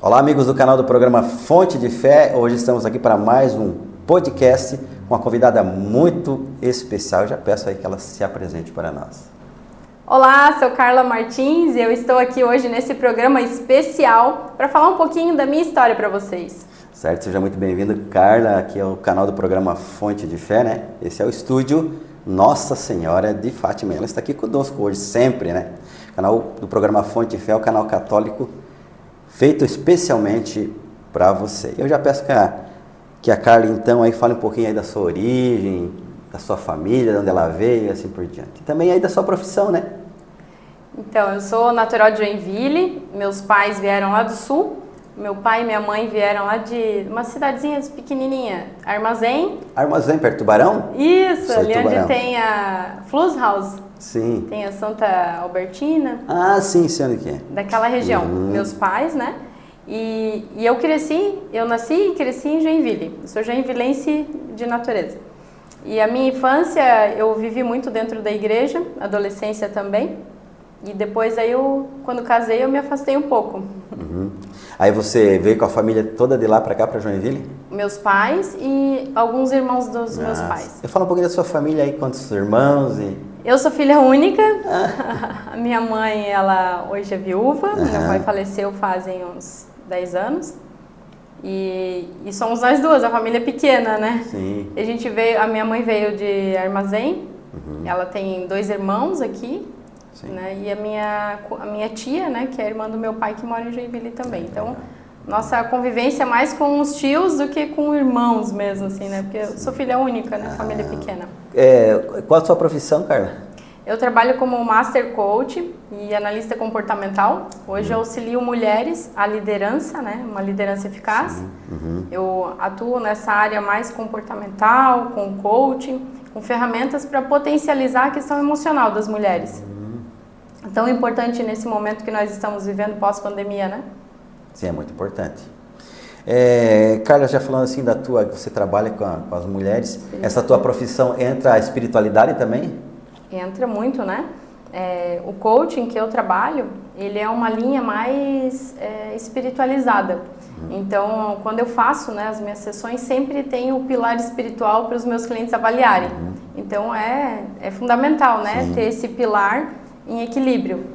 Olá, amigos do canal do programa Fonte de Fé. Hoje estamos aqui para mais um podcast com uma convidada muito especial. Eu já peço aí que ela se apresente para nós. Olá, sou Carla Martins e eu estou aqui hoje nesse programa especial para falar um pouquinho da minha história para vocês. Certo, seja muito bem-vinda, Carla. Aqui é o canal do programa Fonte de Fé, né? Esse é o estúdio Nossa Senhora de Fátima. Ela está aqui conosco hoje, sempre, né? O canal do programa Fonte de Fé é o canal católico feito especialmente para você. Eu já peço que a Carla, então, aí fale um pouquinho aí da sua origem, da sua família, de onde ela veio e assim por diante. E também aí da sua profissão, né? Então, eu sou natural de Joinville, meus pais vieram lá do sul, meu pai e minha mãe vieram lá de uma cidadezinha pequenininha, Armazém. Armazém, perto do Tubarão? Isso, Sou ali Tubarão. onde tem a Flus House. Sim. Tem a Santa Albertina. Ah, sim, sei onde que é. Daquela região, meus pais, né? E eu nasci e cresci em Joinville. Eu sou joinvilense de natureza. E a minha infância eu vivi muito dentro da igreja, adolescência também. E depois aí quando casei, eu me afastei um pouco. Uhum. Aí você veio com a família toda de lá para cá, para Joinville? Meus pais e alguns irmãos dos meus pais. Eu falo um pouquinho da sua família aí, quantos irmãos e... Eu sou filha única. A minha mãe, ela hoje é viúva. Meu pai faleceu fazem uns 10 anos. E somos nós duas, a família é pequena, né? Sim. A minha mãe veio de Armazém. Ela tem 2 irmãos aqui. Sim. Né? E a minha tia, né, que é a irmã do meu pai, que mora em Joinville também. Então, nossa convivência é mais com os tios do que com irmãos mesmo, assim, né? Porque eu sou filha única, né? Família pequena. Qual a sua profissão, Carla? Eu trabalho como Master Coach e analista comportamental. Hoje eu auxilio mulheres à liderança, né? Uma liderança eficaz. Eu atuo nessa área mais comportamental, com coaching, com ferramentas para potencializar a questão emocional das mulheres. Tão importante nesse momento que nós estamos vivendo pós-pandemia, né? Sim, é muito importante. Carla, já falando assim você trabalha com as mulheres, essa tua profissão entra a espiritualidade também? Entra muito, né? O coaching que eu trabalho, ele é uma linha mais espiritualizada. Então, quando eu faço, né, as minhas sessões, sempre tem o pilar espiritual para os meus clientes avaliarem. Então, é fundamental, né, ter esse pilar em equilíbrio.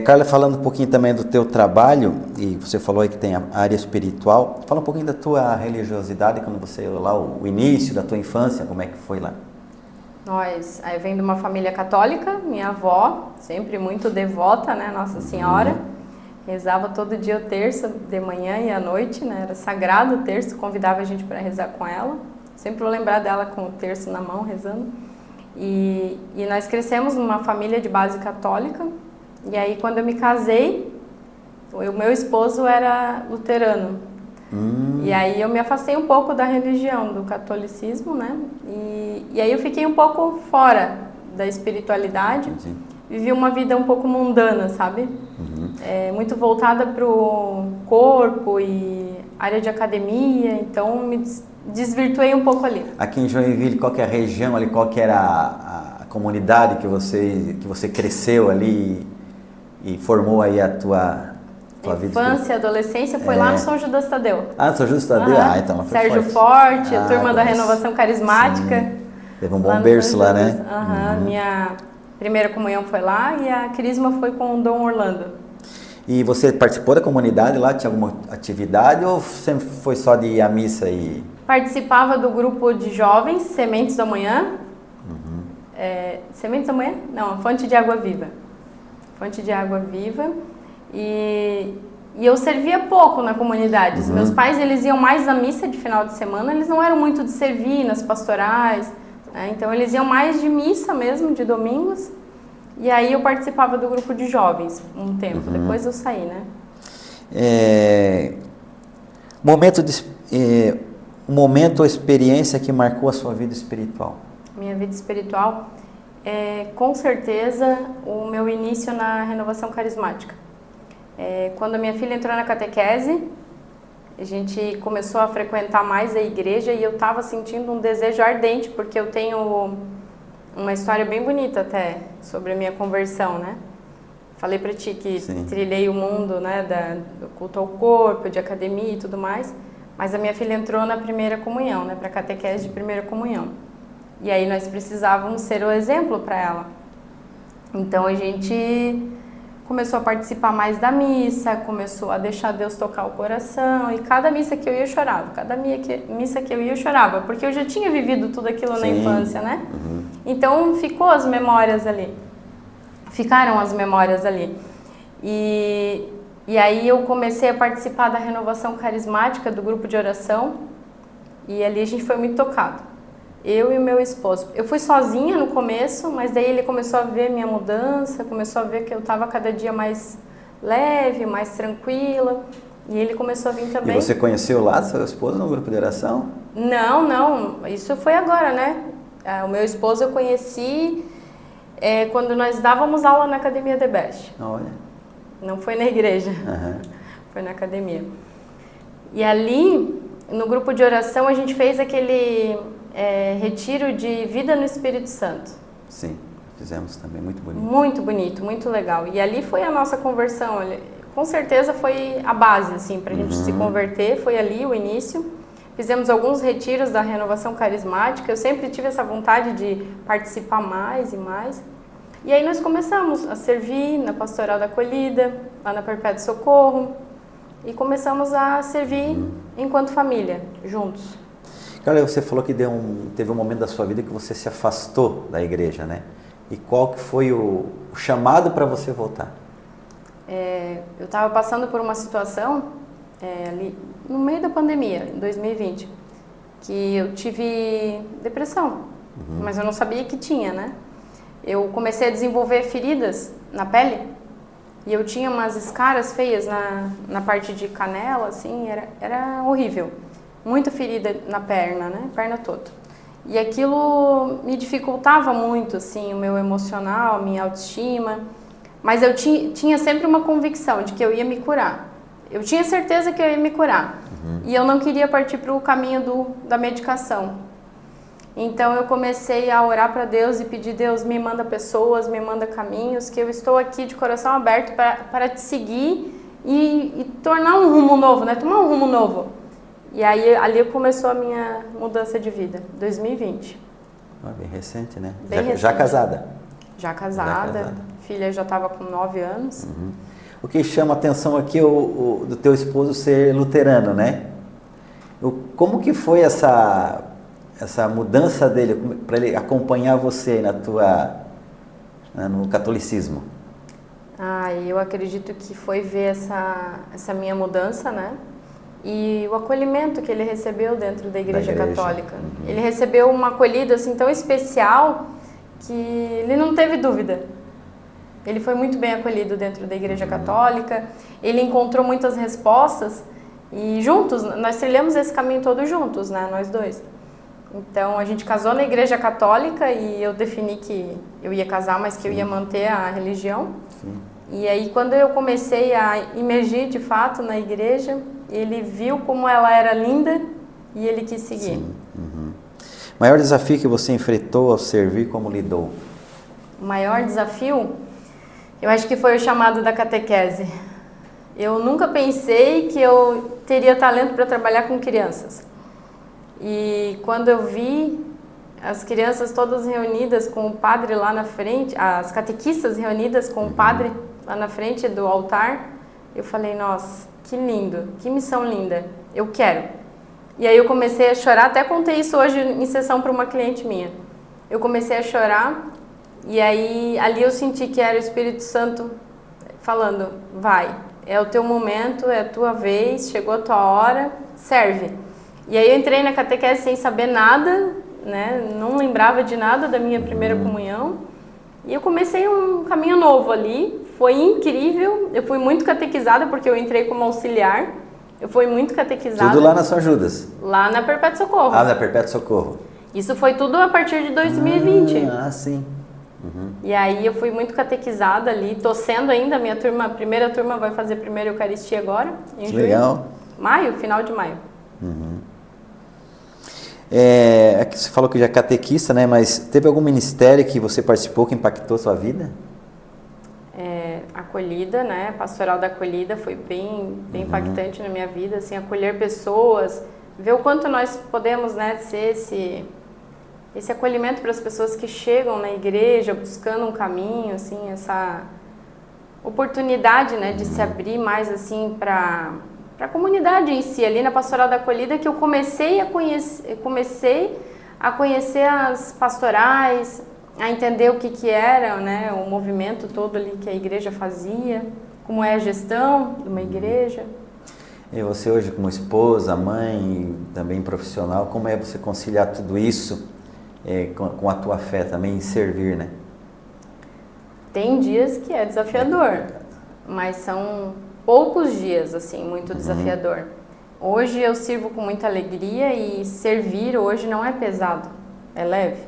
Carla, falando um pouquinho também do teu trabalho, e você falou aí que tem a área espiritual, fala um pouquinho da tua religiosidade, quando você lá, o início da tua infância, como é que foi lá? Eu venho de uma família católica, minha avó, sempre muito devota, né, Nossa Senhora, rezava todo dia o terço, de manhã e à noite, né, era sagrado o terço, convidava a gente para rezar com ela, sempre vou lembrar dela com o terço na mão, rezando. E nós crescemos numa família de base católica, e aí quando eu me casei, o meu esposo era luterano. E aí eu me afastei um pouco da religião, do catolicismo, né? E aí eu fiquei um pouco fora da espiritualidade, vivi uma vida um pouco mundana, sabe? Muito voltada para o corpo e área de academia, então me desvirtuei um pouco ali. Aqui em Joinville, qual que é a região ali, qual que era a comunidade que você cresceu ali e formou aí a tua vida? Infância, adolescência, foi lá no São Judas Tadeu. Ah, no São Judas Tadeu? Então ela foi Sérgio Forte, a turma da Renovação Carismática. Sim. Teve um bom berço lá, né? Minha primeira comunhão foi lá e a crisma foi com o Dom Orlando. E você participou da comunidade lá? Tinha alguma atividade ou sempre foi só de ir à missa e... Participava do grupo de jovens, Sementes da Manhã. Sementes da Manhã? Não, Fonte de Água Viva. Fonte de Água Viva. E eu servia pouco na comunidade. Os meus pais, eles iam mais à missa de final de semana, eles não eram muito de servir nas pastorais, né? Então eles iam mais de missa mesmo, de domingos. E aí eu participava do grupo de jovens um tempo, depois eu saí, né? Momento ou experiência que marcou a sua vida espiritual? Minha vida espiritual com certeza, o meu início na renovação carismática. Quando a minha filha entrou na catequese, a gente começou a frequentar mais a igreja e eu estava sentindo um desejo ardente, porque eu tenho uma história bem bonita até sobre a minha conversão, né? Falei para ti que Sim. trilhei o mundo, né, do culto ao corpo, de academia e tudo mais, mas a minha filha entrou na primeira comunhão, né, para catequese de primeira comunhão. E aí nós precisávamos ser o exemplo para ela. Então a gente começou a participar mais da missa, começou a deixar Deus tocar o coração, e cada missa que eu ia eu chorava, cada missa que eu ia eu chorava, porque eu já tinha vivido tudo aquilo na infância, né? Então ficaram as memórias ali. E aí eu comecei a participar da renovação carismática do grupo de oração, e ali a gente foi muito tocado. Eu e o meu esposo. Eu fui sozinha no começo, mas daí ele começou a ver minha mudança, começou a ver que eu estava cada dia mais leve, mais tranquila, e ele começou a vir também. E você conheceu lá seu esposo no grupo de oração? Não, isso foi agora, né? O meu esposo eu conheci quando nós dávamos aula na Academia The Best. Olha. Não foi na igreja, foi na academia. E ali, no grupo de oração, a gente fez aquele retiro de vida no Espírito Santo. Sim, fizemos também, muito bonito. Muito bonito, muito legal. E ali foi a nossa conversão, com certeza foi a base, assim, pra gente se converter, foi ali o início. Fizemos alguns retiros da renovação carismática, eu sempre tive essa vontade de participar mais e mais. E aí nós começamos a servir na Pastoral da Acolhida, lá na Perpétuo Socorro, e começamos a servir enquanto família, juntos. Cara, você falou que teve um momento da sua vida que você se afastou da igreja, né? E qual que foi o chamado para você voltar? Eu estava passando por uma situação ali no meio da pandemia, em 2020, que eu tive depressão, mas eu não sabia que tinha, né? Eu comecei a desenvolver feridas na pele e eu tinha umas escaras feias na parte de canela, assim, era horrível. Muita ferida na perna, né? Perna toda. E aquilo me dificultava muito, assim, o meu emocional, a minha autoestima. Mas eu tinha sempre uma convicção de que eu ia me curar. Eu tinha certeza que eu ia me curar. E eu não queria partir para o caminho da medicação. Então eu comecei a orar para Deus e pedir: Deus, me manda pessoas, me manda caminhos, que eu estou aqui de coração aberto para te seguir e tornar um rumo novo, né? Tomar um rumo novo. E aí ali começou a minha mudança de vida, 2020. Bem recente, né? Bem recente. Já casada? Já casada. Filha já estava com 9 anos. O que chama a atenção aqui é do teu esposo ser luterano, né? Como que foi essa mudança dele para ele acompanhar você no catolicismo? Eu acredito que foi ver essa minha mudança, né? E o acolhimento que ele recebeu dentro da Igreja Católica. Ele recebeu uma acolhida assim tão especial que ele não teve dúvida. Ele foi muito bem acolhido dentro da Igreja Católica, ele encontrou muitas respostas e juntos, nós trilhamos esse caminho todo juntos, né, nós dois. Então a gente casou na Igreja Católica e eu defini que eu ia casar, mas que eu ia manter a religião. Sim. E aí quando eu comecei a imergir de fato na igreja, ele viu como ela era linda e ele quis seguir. Sim. O maior desafio que você enfrentou ao servir, como lidou? O maior desafio, eu acho que foi o chamado da catequese. Eu nunca pensei que eu teria talento para trabalhar com crianças. E quando eu vi as crianças todas reunidas com o padre lá na frente, as catequistas reunidas com o padre lá na frente do altar, eu falei: nossa, que lindo, que missão linda, eu quero. E aí eu comecei a chorar, até contei isso hoje em sessão para uma cliente minha. Eu comecei a chorar e aí ali eu senti que era o Espírito Santo falando: vai, é o teu momento, é a tua vez, chegou a tua hora, serve. E aí eu entrei na catequese sem saber nada, né? Não lembrava de nada da minha primeira comunhão. E eu comecei um caminho novo ali, foi incrível. Eu fui muito catequizada porque eu entrei como auxiliar. Eu fui muito catequizada. Tudo lá na São Judas? Lá na Perpétuo Socorro. Na Perpétuo Socorro. Isso foi tudo a partir de 2020. Sim. E aí eu fui muito catequizada ali, tô sendo ainda, a primeira turma vai fazer primeira Eucaristia agora, em junho. Legal. Maio, final de maio. Aqui você falou que já é catequista, né? Mas teve algum ministério que você participou que impactou a sua vida? A acolhida, né? Pastoral da acolhida foi bem impactante na minha vida, assim, acolher pessoas, ver o quanto nós podemos, né, ser esse acolhimento para as pessoas que chegam na igreja buscando um caminho, assim, essa oportunidade, né, de se abrir mais, assim, para a comunidade em si. Ali na Pastoral da Acolhida que eu comecei a conhecer as pastorais, a entender o que era, né, o movimento todo ali que a igreja fazia, como é a gestão de uma igreja. E você hoje como esposa, mãe, também profissional, como é você conciliar tudo isso com a tua fé também em servir, né? Tem dias que é desafiador, mas são poucos dias, assim, muito desafiador. Hoje eu sirvo com muita alegria e servir hoje não é pesado, é leve.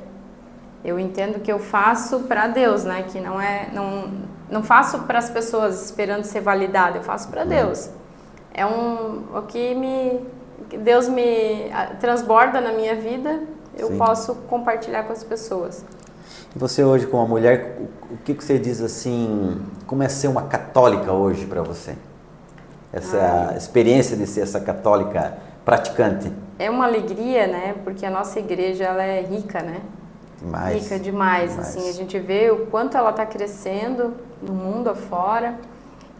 Eu entendo que eu faço para Deus, né? Que não faço para as pessoas esperando ser validada, eu faço para Deus. É o que Deus me transborda na minha vida, eu posso compartilhar com as pessoas. E você hoje como mulher, o que você diz assim, como é ser uma católica hoje para você? Essa experiência de ser essa católica praticante. É uma alegria, né? Porque a nossa igreja, ela é rica, né? Demais. Rica demais. Assim, a gente vê o quanto ela está crescendo no mundo afora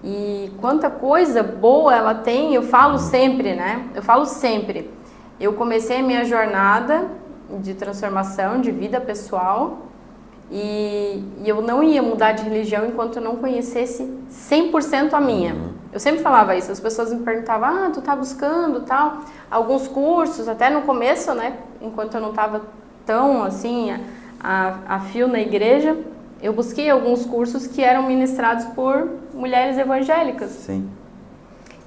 e quanta coisa boa ela tem. Eu falo sempre, né? Eu falo sempre. Eu comecei a minha jornada de transformação, de vida pessoal e eu não ia mudar de religião enquanto eu não conhecesse 100% a minha. Eu sempre falava isso, as pessoas me perguntavam, tu tá buscando tal, alguns cursos, até no começo, né? Enquanto eu não estava tão assim a fio na igreja, eu busquei alguns cursos que eram ministrados por mulheres evangélicas. Sim.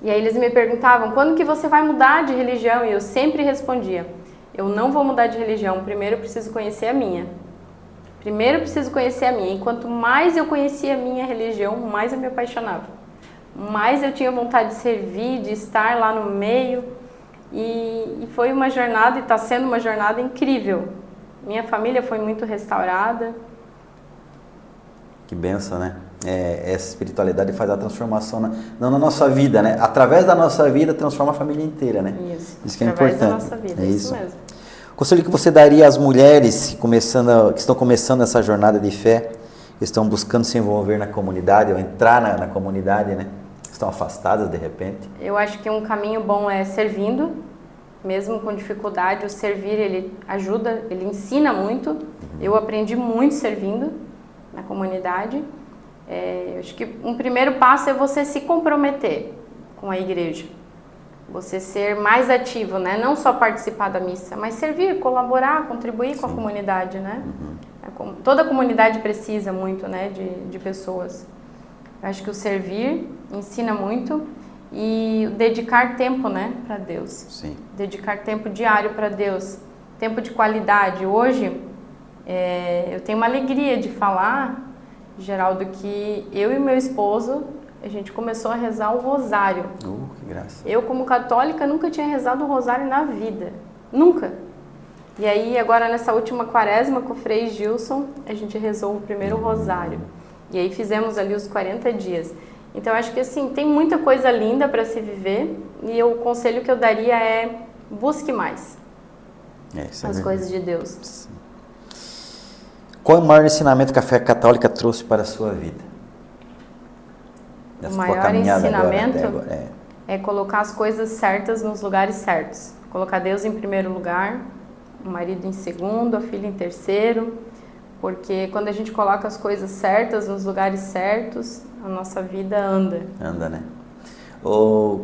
E aí eles me perguntavam, quando que você vai mudar de religião? E eu sempre respondia, eu não vou mudar de religião, primeiro eu preciso conhecer a minha. Primeiro eu preciso conhecer a minha. E quanto mais eu conhecia a minha religião, mais eu me apaixonava. Mais eu tinha vontade de servir, de estar lá no meio. E foi uma jornada, e está sendo uma jornada incrível. Minha família foi muito restaurada. Que benção, né? Essa espiritualidade faz a transformação, não na nossa vida, né? Através da nossa vida, transforma a família inteira, né? Isso que é através importante. da nossa vida, é isso mesmo. O conselho que você daria às mulheres que estão começando essa jornada de fé, que estão buscando se envolver na comunidade, ou entrar na comunidade, né? Estão afastadas de repente? Eu acho que um caminho bom é servindo, mesmo com dificuldade. O servir, ele ajuda, ele ensina muito. Eu aprendi muito servindo na comunidade. Eu acho que um primeiro passo é você se comprometer com a igreja. Você ser mais ativo, né? Não só participar da missa, mas servir, colaborar, contribuir com a comunidade, né? Toda a comunidade precisa muito, né, de pessoas. Eu acho que o servir ensina muito e dedicar tempo, né, para Deus. Sim. Dedicar tempo diário para Deus, tempo de qualidade. Hoje, eu tenho uma alegria de falar, Geraldo, que eu e meu esposo, a gente começou a rezar o rosário. Que graça. Eu, como católica, nunca tinha rezado o rosário na vida. Nunca. E aí, agora nessa última quaresma com o Frei Gilson, a gente rezou o primeiro rosário. E aí fizemos ali os 40 dias. Então, acho que assim, tem muita coisa linda para se viver. E o conselho que eu daria é busque mais as coisas de Deus. Sim. Qual é o maior ensinamento que a fé católica trouxe para a sua vida? O maior ensinamento é colocar as coisas certas nos lugares certos. Colocar Deus em primeiro lugar, o marido em segundo, a filha em terceiro, porque quando a gente coloca as coisas certas nos lugares certos, a nossa vida anda. Anda, né?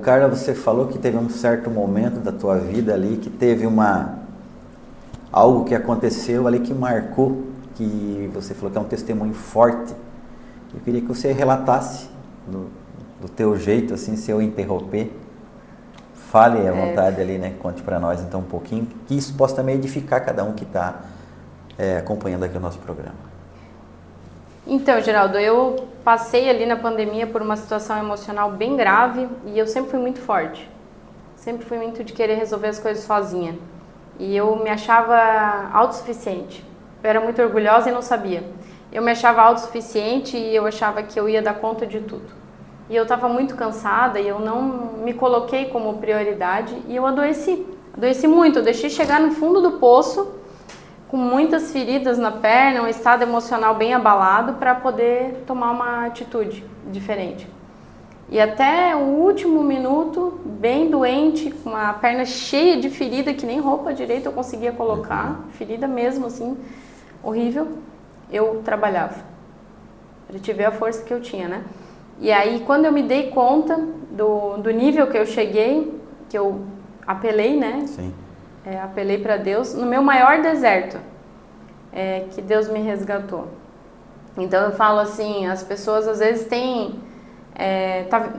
Carla, você falou que teve um certo momento da tua vida ali, que teve algo que aconteceu ali que marcou, que você falou que é um testemunho forte. Eu queria que você relatasse do teu jeito, assim, se eu interromper, fale à vontade ali, né? Conte para nós então um pouquinho, que isso possa também edificar cada um que está acompanhando aqui o nosso programa. Então, Geraldo, eu passei ali na pandemia por uma situação emocional bem grave e eu sempre fui muito forte. Sempre fui muito de querer resolver as coisas sozinha. E eu me achava autossuficiente. Eu era muito orgulhosa e não sabia. eu me achava autossuficiente e eu achava que eu ia dar conta de tudo. E eu estava muito cansada e eu não me coloquei como prioridade e eu adoeci. Adoeci muito, eu deixei chegar no fundo do poço, com muitas feridas na perna, um estado emocional bem abalado para poder tomar uma atitude diferente. E até o último minuto, bem doente, com a perna cheia de ferida, que nem roupa direita eu conseguia colocar, ferida mesmo assim, horrível, eu trabalhava. Para te ver a força que eu tinha, né? E aí, quando eu me dei conta do nível que eu cheguei, que eu apelei, né? Sim. Apelei para Deus, no meu maior deserto, que Deus me resgatou. Então eu falo assim, as pessoas às vezes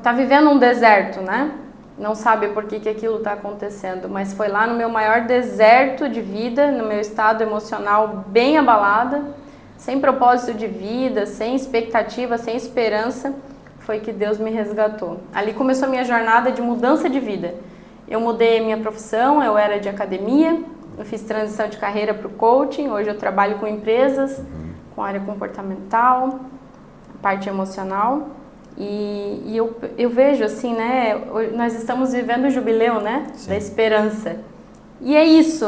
tá vivendo um deserto, né? Não sabe por que aquilo está acontecendo, mas foi lá no meu maior deserto de vida, no meu estado emocional bem abalada, sem propósito de vida, sem expectativa, sem esperança, foi que Deus me resgatou. Ali começou a minha jornada de mudança de vida. Eu mudei minha profissão, eu era de academia, eu fiz transição de carreira para o coaching, hoje eu trabalho com empresas, com área comportamental, parte emocional, e eu vejo assim, né, nós estamos vivendo o jubileu, né, da esperança. E é isso,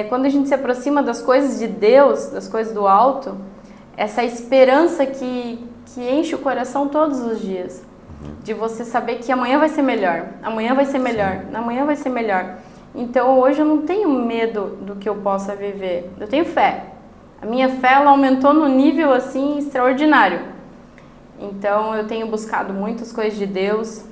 quando a gente se aproxima das coisas de Deus, das coisas do alto, essa esperança que enche o coração todos os dias. De você saber que amanhã vai ser melhor, amanhã vai ser melhor, amanhã vai ser melhor. Então hoje eu não tenho medo do que eu possa viver, eu tenho fé. A minha fé ela aumentou no nível assim extraordinário. Então eu tenho buscado muitas coisas de Deus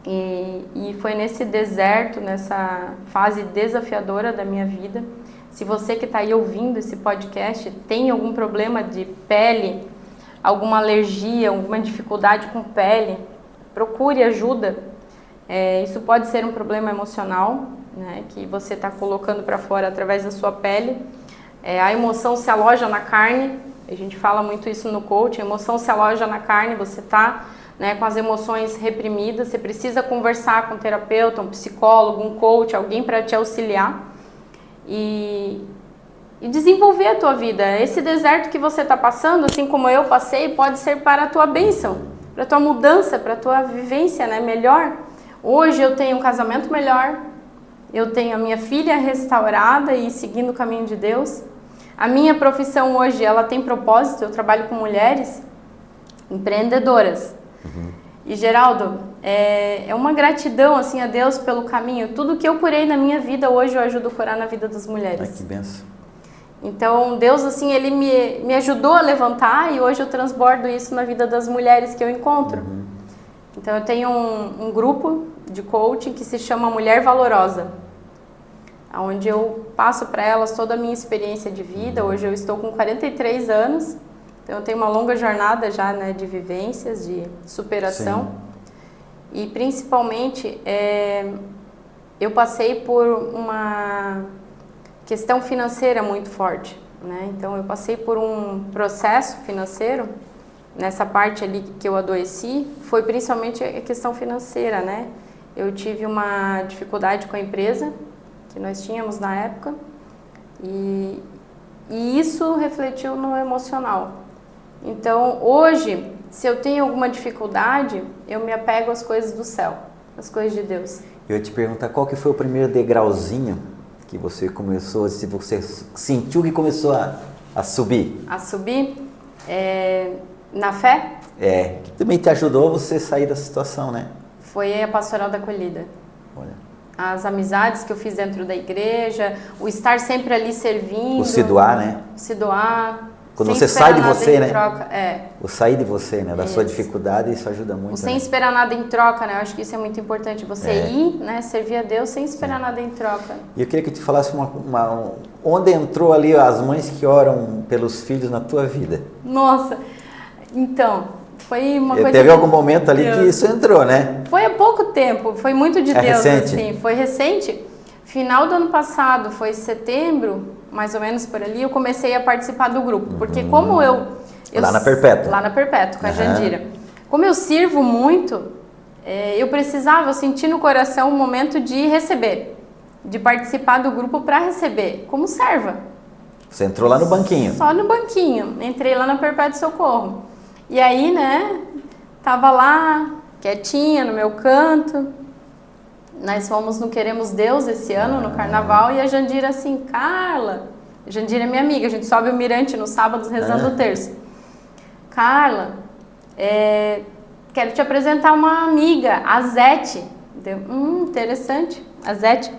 e foi nesse deserto, nessa fase desafiadora da minha vida. Se você que está aí ouvindo esse podcast tem algum problema de pele, alguma alergia, alguma dificuldade com pele, procure ajuda. Isso pode ser um problema emocional, né, que você está colocando para fora através da sua pele. A emoção se aloja na carne, a gente fala muito isso no coaching, a emoção se aloja na carne, você está, né, com as emoções reprimidas, você precisa conversar com um terapeuta, um psicólogo, um coach, alguém para te auxiliar e desenvolver a tua vida. Esse deserto que você está passando, assim como eu passei, pode ser para a tua bênção, para a tua mudança, para a tua vivência, né, melhor. Hoje eu tenho um casamento melhor, eu tenho a minha filha restaurada e seguindo o caminho de Deus. A minha profissão hoje, ela tem propósito, eu trabalho com mulheres empreendedoras. E Geraldo, é uma gratidão assim a Deus pelo caminho. Tudo que eu curei na minha vida, hoje eu ajudo a curar na vida das mulheres. Ai, que benção. Então, Deus, assim, Ele me ajudou a levantar e hoje eu transbordo isso na vida das mulheres que eu encontro. Então, eu tenho um grupo de coaching que se chama Mulher Valorosa, onde eu passo para elas toda a minha experiência de vida. Hoje eu estou com 43 anos, então eu tenho uma longa jornada já, né, de vivências, de superação. Sim. E, principalmente, eu passei por uma questão financeira muito forte, né? Então eu passei por um processo financeiro, nessa parte ali que eu adoeci, foi principalmente a questão financeira, né? Eu tive uma dificuldade com a empresa que nós tínhamos na época e isso refletiu no emocional. Então hoje, se eu tenho alguma dificuldade, eu me apego às coisas do céu, às coisas de Deus. Eu ia te perguntar qual que foi o primeiro degrauzinho que você começou, se você sentiu que começou a subir? A subir? Na fé? Que também te ajudou você a sair da situação, né? Foi a Pastoral da Acolhida. Olha. As amizades que eu fiz dentro da igreja, o estar sempre ali servindo. O se doar, né? Se doar. Quando você sai de você, né? Troca. O sair de você, né? Da sua dificuldade, isso ajuda muito. Sem esperar nada em troca, né? Eu acho que isso é muito importante. Você ir, né? Servir a Deus sem esperar nada em troca. E eu queria que te falasse onde entrou ali as mães que oram pelos filhos na tua vida. Nossa, então, foi uma coisa... Teve algum momento ali que isso entrou, né? Foi há pouco tempo, foi muito de Deus, recente. Assim. Foi recente. Final do ano passado, foi setembro, mais ou menos por ali, eu comecei a participar do grupo. Porque como eu lá na Perpétua. Lá na Perpétua, com a Jandira. Como eu sirvo muito, eu precisava, eu senti no coração um momento de receber, de participar do grupo para receber, como serva. Você entrou lá no banquinho. Só no banquinho. Entrei lá na Perpétuo Socorro. E aí, né, tava lá, quietinha, no meu canto. Nós fomos no Queremos Deus esse ano, no Carnaval, e a Jandira assim, Carla, a Jandira é minha amiga, a gente sobe o mirante nos sábados rezando o terço. Carla, quero te apresentar uma amiga, a Zete. Deu, interessante, a Zete.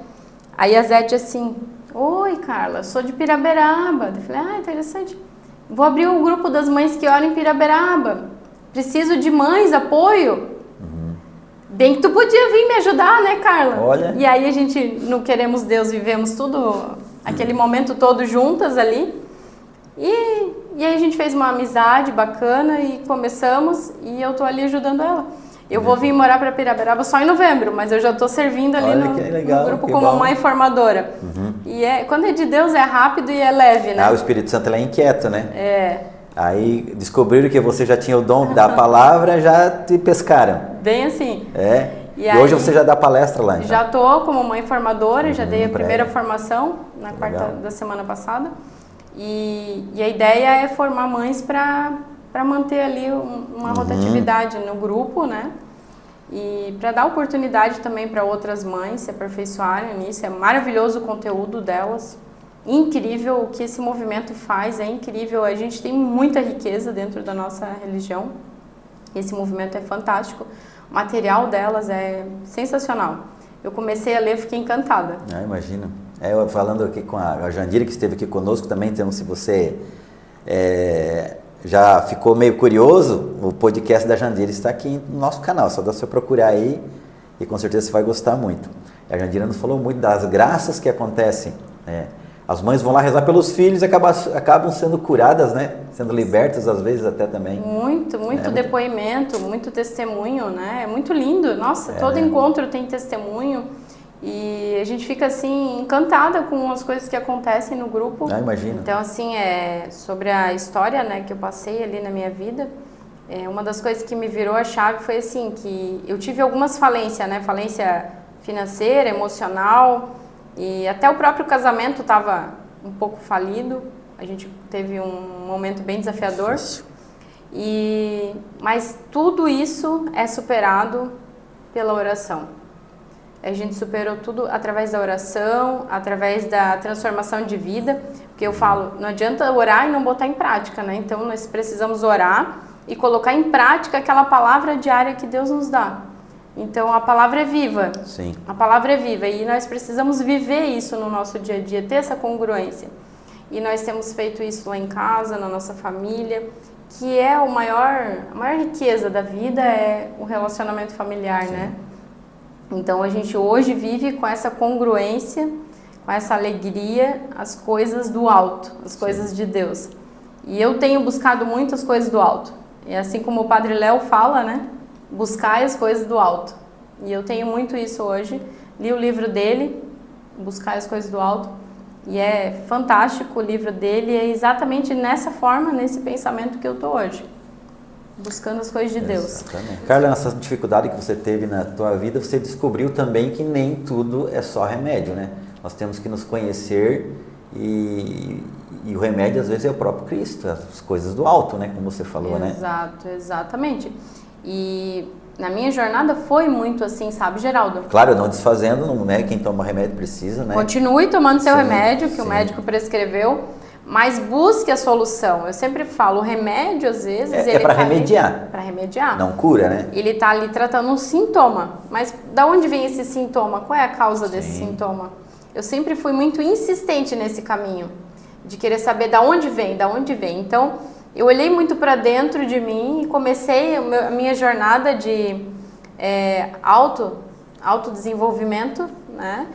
Aí a Zete assim, oi Carla, sou de Piraberaba. Eu falei, interessante. Vou abrir um grupo das mães que oram em Piraberaba. Preciso de mães, apoio. Bem que tu podia vir me ajudar, né, Carla? Olha. E aí a gente, no Queremos Deus, vivemos tudo, aquele momento todo juntas ali. E aí a gente fez uma amizade bacana e começamos, e eu tô ali ajudando ela. Eu vou vir morar para Piraberaba só em novembro, mas eu já tô servindo ali no grupo como mãe formadora. E quando é de Deus é rápido e é leve, né? O Espírito Santo ele é inquieto, né? É. Aí descobriram que você já tinha o dom da palavra, já te pescaram. Bem assim. E hoje você já dá palestra lá, então? Já tô como mãe formadora, já dei a primeira formação na quarta da semana passada. E a ideia é formar mães para manter ali uma rotatividade no grupo, né? E para dar oportunidade também para outras mães se aperfeiçoarem nisso. É maravilhoso o conteúdo delas. Incrível o que esse movimento faz, é incrível. A gente tem muita riqueza dentro da nossa religião. Esse movimento é fantástico. O material delas é sensacional. Eu comecei a ler, fiquei encantada. Imagino. Eu falando aqui com a Jandira, que esteve aqui conosco também, então se você já ficou meio curioso, o podcast da Jandira está aqui no nosso canal, só dá você procurar aí e com certeza você vai gostar muito. A Jandira nos falou muito das graças que acontecem. As mães vão lá rezar pelos filhos e acabam sendo curadas, né? Sendo libertas às vezes até também. Muito depoimento, muito testemunho, né? É muito lindo. Nossa, todo encontro tem testemunho. E a gente fica assim encantada com as coisas que acontecem no grupo. Imagino. Então assim, sobre a história, né, que eu passei ali na minha vida, uma das coisas que me virou a chave foi assim, que eu tive algumas falências, né? Falência financeira, emocional, e até o próprio casamento estava um pouco falido. A gente teve um momento bem desafiador. Mas tudo isso é superado pela oração. A gente superou tudo através da oração, através da transformação de vida, porque eu falo, não adianta orar e não botar em prática, né? Então nós precisamos orar e colocar em prática aquela palavra diária que Deus nos dá. Então a palavra é viva. Sim. A palavra é viva e nós precisamos viver isso no nosso dia a dia, ter essa congruência. E nós temos feito isso lá em casa, na nossa família, que é a maior riqueza da vida, é o relacionamento familiar, né? Então a gente hoje vive com essa congruência, com essa alegria, as coisas do alto, as coisas de Deus. E eu tenho buscado muitas coisas do alto. E assim como o Padre Léo fala, né? Buscar as coisas do alto. E eu tenho muito isso hoje. Li o livro dele, Buscar as Coisas do Alto. E é fantástico o livro dele. É exatamente nessa forma, nesse pensamento que eu estou hoje. Buscando as coisas de Deus. Exatamente. Carla, nessa dificuldade que você teve na tua vida, você descobriu também que nem tudo é só remédio, né? Nós temos que nos conhecer e o remédio às vezes é o próprio Cristo, as coisas do alto, né? Como você falou, né? Exatamente. E na minha jornada foi muito assim, sabe, Geraldo? Claro, não desfazendo, não é quem toma remédio precisa, né? Continue tomando seu remédio, que o médico prescreveu. Mas busque a solução. Eu sempre falo, o remédio, às vezes... É para remediar. Para remediar. Não cura, né? Ele está ali tratando um sintoma. Mas da onde vem esse sintoma? Qual é a causa desse sintoma? Eu sempre fui muito insistente nesse caminho. De querer saber da onde vem. Então, eu olhei muito para dentro de mim e comecei a minha jornada de autodesenvolvimento, né?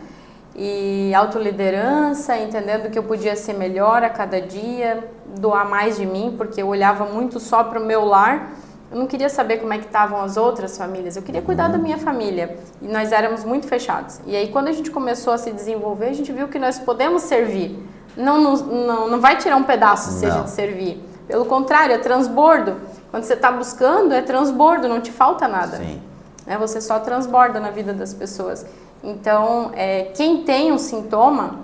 E autoliderança, entendendo que eu podia ser melhor a cada dia, doar mais de mim, porque eu olhava muito só para o meu lar. Eu não queria saber como é que estavam as outras famílias, eu queria cuidar da minha família. E nós éramos muito fechados. E aí, quando a gente começou a se desenvolver, a gente viu que nós podemos servir. Não vai tirar um pedaço se a gente servir. Pelo contrário, é transbordo. Quando você está buscando, é transbordo, não te falta nada. Sim. Você só transborda na vida das pessoas. Então, quem tem um sintoma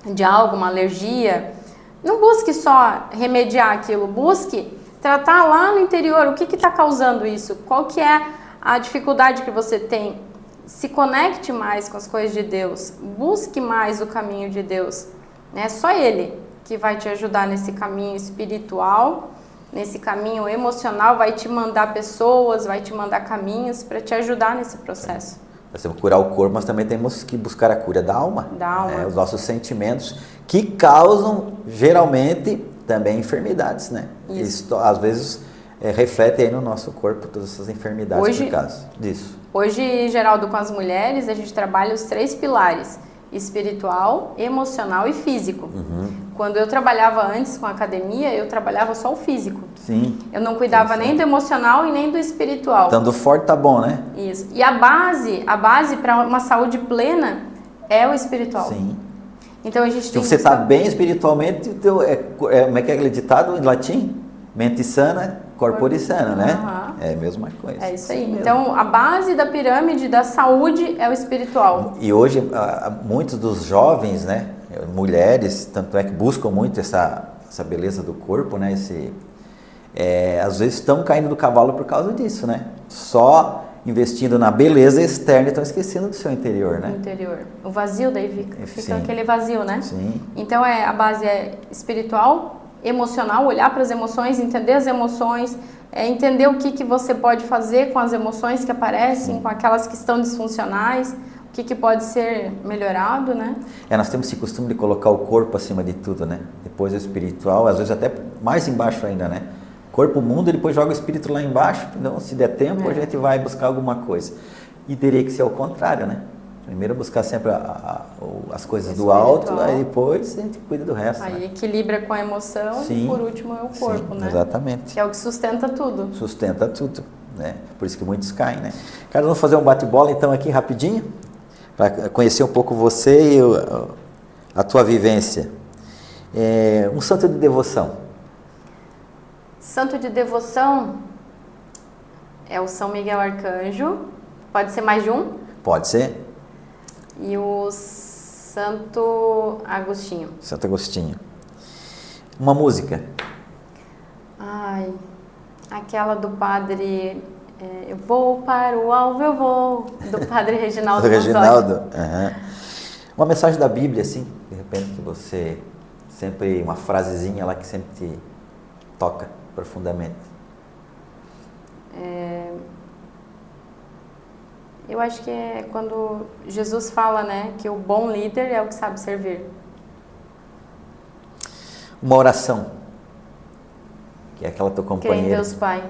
de algo, uma alergia, Não busque só remediar aquilo, busque tratar lá no interior o que está causando isso, qual que é a dificuldade que você tem. Se conecte mais com as coisas de Deus, busque mais o caminho de Deus. É só Ele que vai te ajudar nesse caminho espiritual, nesse caminho emocional, vai te mandar pessoas, vai te mandar caminhos para te ajudar nesse processo. Nós temos que curar o corpo, mas também temos que buscar a cura da alma. Da alma. Os nossos sentimentos, que causam, geralmente, também enfermidades, né? Isso, às vezes, reflete aí no nosso corpo todas essas enfermidades por causa disso. Hoje, Geraldo, com as mulheres, a gente trabalha os 3 pilares: espiritual, emocional e físico. Quando eu trabalhava antes com a academia, eu trabalhava só o físico. Sim. Eu não cuidava nem do emocional e nem do espiritual. Estando forte tá bom, né? Isso. E a base para uma saúde plena é o espiritual. Sim. Então a gente Se tem você está bem espiritualmente, como é que é aquele ditado em latim? Mente sana, corpore sano, né? É a mesma coisa. É isso aí. Então a base da pirâmide da saúde é o espiritual. E hoje muitos dos jovens, né, mulheres, tanto é que buscam muito essa beleza do corpo, né, às vezes estão caindo do cavalo por causa disso, né? Só investindo na beleza externa e estão esquecendo do seu interior, né? Interior. O vazio daí fica aquele vazio, né? Sim. Então a base é espiritual, emocional, olhar para as emoções, entender as emoções, entender o que você pode fazer com as emoções que aparecem, com aquelas que estão disfuncionais, o que pode ser melhorado, né? Nós temos esse costume de colocar o corpo acima de tudo, né? Depois o espiritual, às vezes até mais embaixo ainda, né? Corpo, mundo, e depois joga o espírito lá embaixo. Então, se der tempo, a gente vai buscar alguma coisa. E teria que ser ao contrário, né? Primeiro buscar sempre as coisas do alto, aí depois a gente cuida do resto. Aí né? equilibra com a emoção e por último é o corpo, né? Exatamente. Que é o que sustenta tudo. Sustenta tudo, né? Por isso que muitos caem, né? Cara, vamos fazer um bate-bola então aqui rapidinho, para conhecer um pouco você e a tua vivência. Um santo de devoção. Santo de devoção é o São Miguel Arcanjo. Pode ser mais de um? Pode ser. E o Santo Agostinho. Santo Agostinho. Uma música. Ai, aquela do padre... eu vou para o alvo, eu vou. Do padre Reginaldo. Reginaldo. Uma mensagem da Bíblia, assim, de repente que você... Sempre uma frasezinha lá que sempre te toca profundamente. Eu acho que é quando Jesus fala, né, que o bom líder é o que sabe servir. Uma oração, que é aquela tua companheira. Creio em Deus Pai.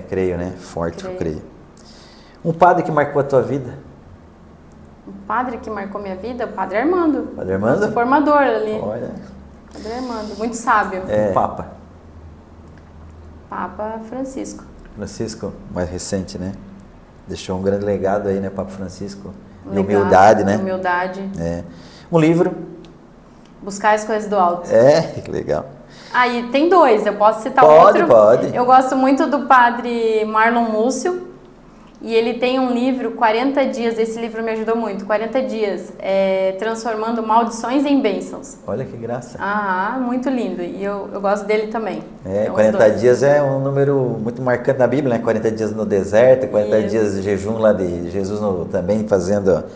Creio, né? Forte, eu creio. Um padre que marcou a tua vida. Um padre que marcou minha vida? O Padre Armando. Padre Armando? Nosso formador ali. Olha. Padre Armando, muito sábio. Papa. Papa Francisco. Francisco, mais recente, né? Deixou um grande legado aí, né, Papa Francisco? De Legado, humildade, né? Humildade. Um livro. Buscar as coisas do alto. Que legal. Aí tem 2, eu posso citar outro? Pode. Eu gosto muito do padre Marlon Múcio, e ele tem um livro, 40 dias, esse livro me ajudou muito, 40 dias, transformando maldições em bênçãos. Olha que graça. Muito lindo, e eu gosto dele também. Então, 40 dias é um número muito marcante na Bíblia, né? 40 dias no deserto, 40 dias de jejum lá de Jesus também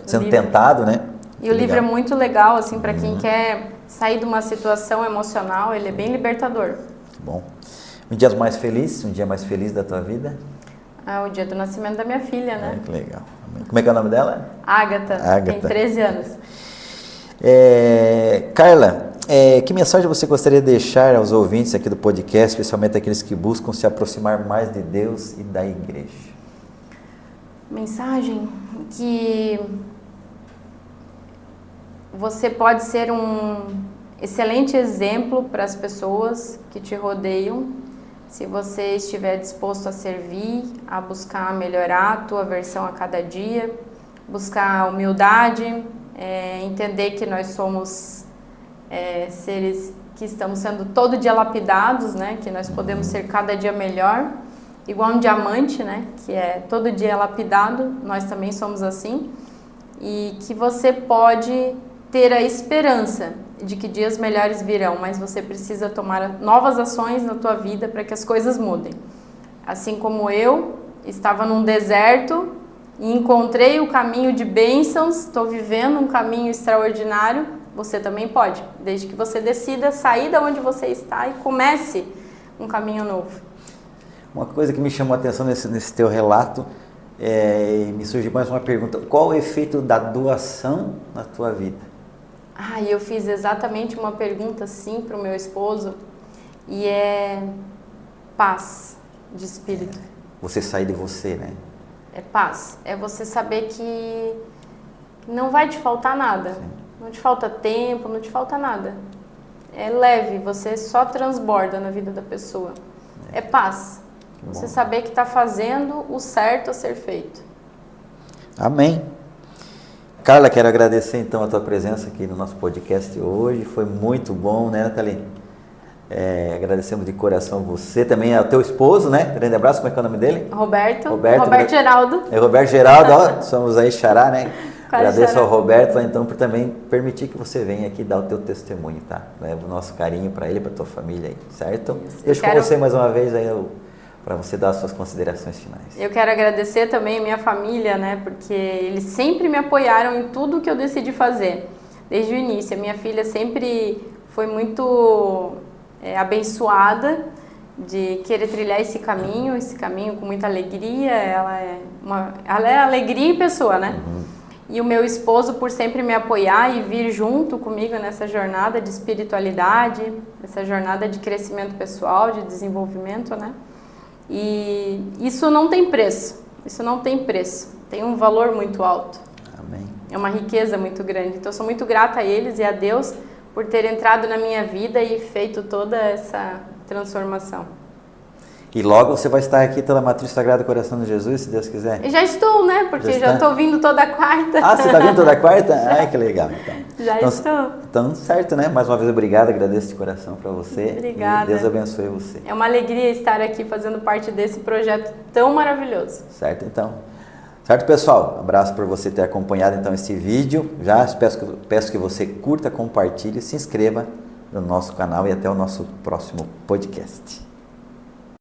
sendo tentado, né? E o livro é muito legal, assim, para quem quer sair de uma situação emocional, ele é bem libertador. Bom. Um dia mais feliz da tua vida? O dia do nascimento da minha filha, né? Que legal. Como é que é o nome dela? Ágata. Tem 13 anos. Carla, que mensagem você gostaria de deixar aos ouvintes aqui do podcast, especialmente aqueles que buscam se aproximar mais de Deus e da igreja? Mensagem que você pode ser um excelente exemplo para as pessoas que te rodeiam, se você estiver disposto a servir, a buscar melhorar a tua versão a cada dia, buscar humildade, entender que nós somos seres que estamos sendo todo dia lapidados, né? Que nós podemos ser cada dia melhor, igual um diamante, né? Que é todo dia lapidado, nós também somos assim, e que você pode ter a esperança de que dias melhores virão, mas você precisa tomar novas ações na tua vida para que as coisas mudem. Assim como eu estava num deserto e encontrei o caminho de bênçãos, estou vivendo um caminho extraordinário, você também pode, desde que você decida sair da onde você está e comece um caminho novo. Uma coisa que me chamou a atenção nesse teu relato, me surgiu mais uma pergunta: qual o efeito da doação na tua vida? E eu fiz exatamente uma pergunta assim para o meu esposo, e é paz de espírito. Você sair de você, né? É paz, é você saber que não vai te faltar nada. Sim. Não te falta tempo, não te falta nada. É leve, você só transborda na vida da pessoa. É paz. Você saber que está fazendo o certo a ser feito. Amém. Carla, quero agradecer então a tua presença aqui no nosso podcast hoje. Foi muito bom, né, Nathalie? Agradecemos de coração você, também ao teu esposo, né? Grande abraço, como é que é o nome dele? Roberto Geraldo. Roberto Geraldo, ó, somos aí xará, né? Agradeço xará. ao Roberto, então, por também permitir que você venha aqui dar o teu testemunho, tá? Leva o nosso carinho para ele, para tua família aí, certo? Isso. Deixo com você mais uma vez aí para você dar as suas considerações finais. Eu quero agradecer também a minha família, né? Porque eles sempre me apoiaram em tudo que eu decidi fazer, desde o início. A minha filha sempre foi muito abençoada de querer trilhar esse caminho com muita alegria. Ela é alegria em pessoa, né? Uhum. E o meu esposo por sempre me apoiar e vir junto comigo nessa jornada de espiritualidade, essa jornada de crescimento pessoal, de desenvolvimento, né? E isso não tem preço, tem um valor muito alto. Amém. É uma riqueza muito grande. Então eu sou muito grata a eles e a Deus por ter entrado na minha vida e feito toda essa transformação. E logo você vai estar aqui pela Matriz Sagrado Coração de Jesus, se Deus quiser. Eu já estou, né? Porque já estou vindo toda quarta. Você está vindo toda quarta? Ai, que legal. Então. Estou. Então, certo, né? Mais uma vez, obrigado, agradeço de coração para você. Obrigada. E Deus abençoe você. É uma alegria estar aqui fazendo parte desse projeto tão maravilhoso. Certo, então. Certo, pessoal? Um abraço por você ter acompanhado, então, esse vídeo. Já peço que você curta, compartilhe, se inscreva no nosso canal e até o nosso próximo podcast.